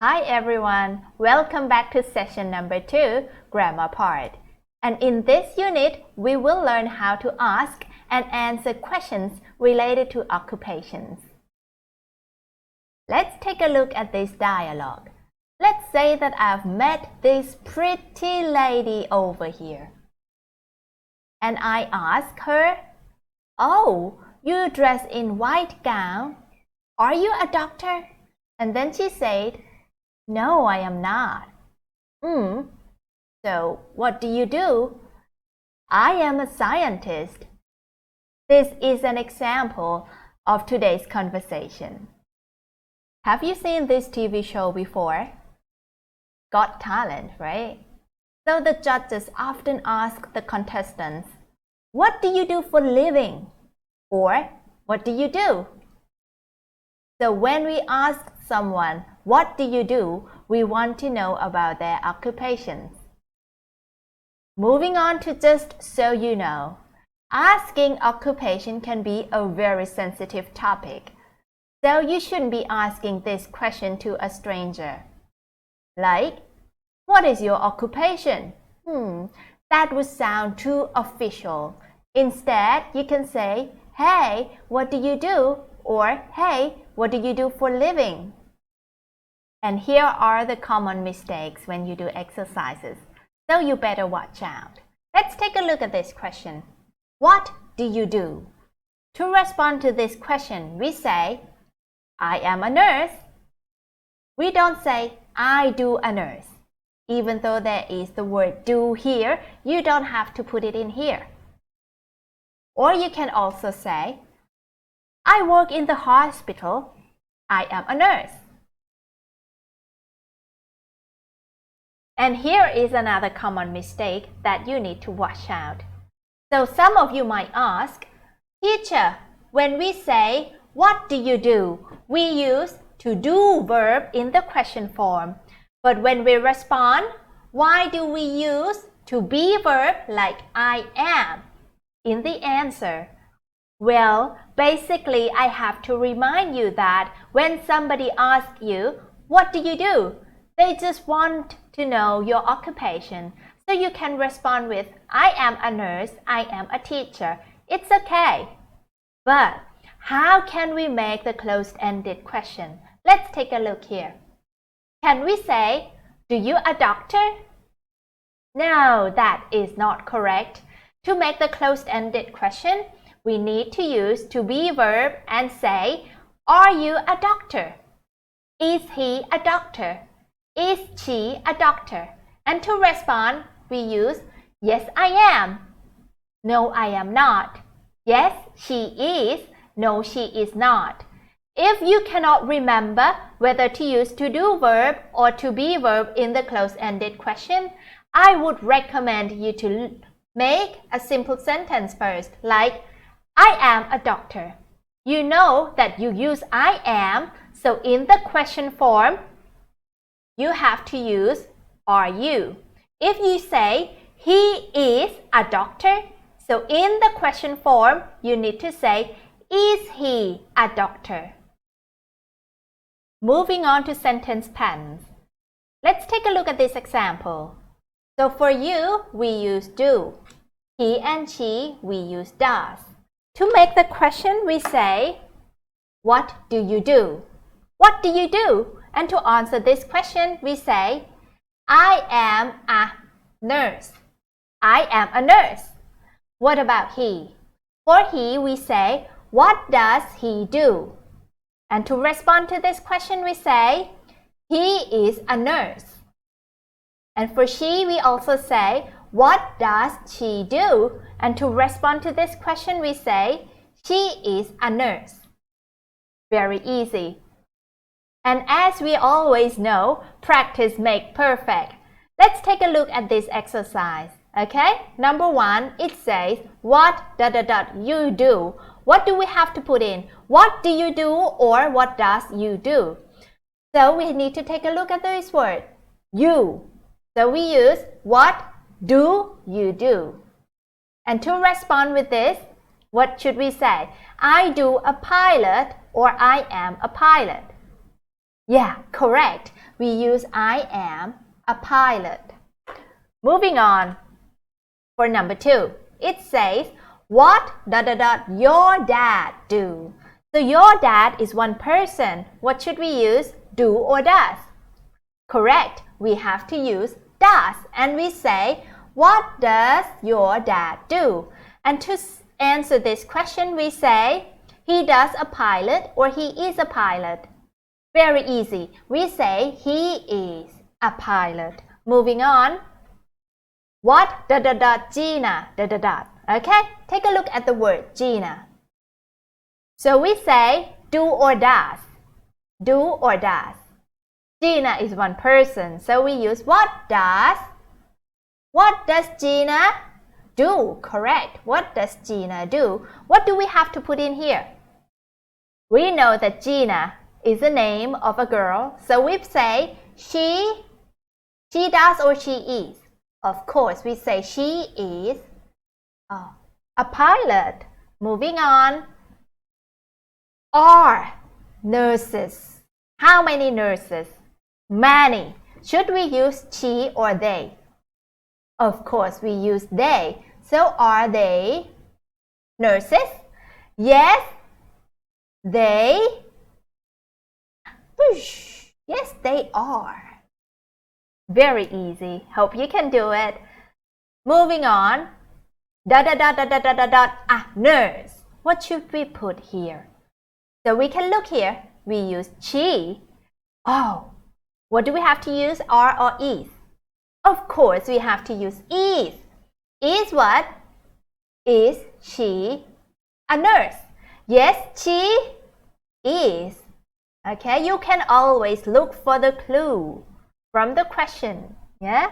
Hi everyone, welcome back to session number 2, Grammar Part. And in this unit, we will learn how to ask and answer questions related to occupations. Let's take a look at this dialogue. Let's say that I've met this pretty lady over here. And I ask her, "Oh, you dress in white gown. Are you a doctor?" And then she said, "No, I am not." So what do you do? I am a scientist. This is an example of today's conversation. Have you seen this TV show before? Got Talent, right? So the judges often ask the contestants, "What do you do for living?" Or, "What do you do?" So when we ask someone, "What do you do?" we want to know about their occupations. Moving on to just so you know, asking occupation can be a very sensitive topic. So you shouldn't be asking this question to a stranger. Like, "What is your occupation?" That would sound too official. Instead, you can say, "Hey, what do you do?" Or, "Hey, what do you do for living?" And here are the common mistakes when you do exercises, so you better watch out. Let's take a look at this question. What do you do? To respond to this question, we say, "I am a nurse." We don't say, "I do a nurse." Even though there is the word do here, you don't have to put it in here. Or you can also say, "I work in the hospital. I am a nurse." And here is another common mistake that you need to watch out. So some of you might ask, "Teacher, when we say, 'What do you do?' we use to do verb in the question form. But when we respond, why do we use to be verb like I am in the answer?" Well, basically, I have to remind you that when somebody asks you, "What do you do?" they just want to know your occupation. So you can respond with, "I am a nurse, I am a teacher." It's okay. But how can we make the closed-ended question? Let's take a look here. Can we say, "Do you a doctor?" No, that is not correct. To make the closed-ended question, we need to use to be verb and say, "Are you a doctor?" Is he a doctor? Is she a doctor? And to respond, we use, "Yes, I am." "No, I am not." "Yes, she is." "No, she is not." If you cannot remember whether to use to do verb or to be verb in the closed-ended question, I would recommend you to make a simple sentence first, like, "I am a doctor." You know that you use I am, so in the question form, you have to use are you. If you say, "He is a doctor," so in the question form, you need to say, "Is he a doctor?" Moving on to sentence patterns. Let's take a look at this example. So for you, we use do. He and she, we use does. To make the question, we say, "What do you do?" What do you do? And to answer this question, we say, "I am a nurse." I am a nurse. What about he? For he, we say, "What does he do?" And to respond to this question, we say, "He is a nurse." And for she, we also say, "What does she do?" And to respond to this question, we say, "She is a nurse." Very easy. And as we always know, practice makes perfect. Let's take a look at this exercise. Okay? Number 1, it says, "What you do?" What do we have to put in? What do you do or what does you do? So we need to take a look at this word, you. So we use, "What do you do?" And to respond with this, what should we say? I do a pilot or I am a pilot. Yeah, correct. we use I am a pilot. Moving on. For number 2, it says, what ... your dad do. So your dad is one person. What should we use? Do or does? Correct. We have to use does. And we say, what does your dad do? And to answer this question, we say, he does a pilot or he is a pilot. Very easy. We say, he is a pilot. Moving on. What ... Gina ... Okay, take a look at the word Gina. So we say do or does. Do or does. Gina is one person, so we use what does. What does Gina do? Correct. What does Gina do? What do we have to put in here? We know that Gina is the name of a girl, so we say she does or she is. Of course, we say she is a pilot. Moving on. Are nurses. How many nurses? Many. Should we use she or they? Of course, we use they. So are they nurses? Yes, they. Yes, they are. Very easy. Hope you can do it. Moving on. Nurse. What should we put here? So we can look here. We use she. Oh, what do we have to use? Are or is? Of course, we have to use is. Is what? Is she a nurse? Yes, she is. Okay, you can always look for the clue from the question. Yeah?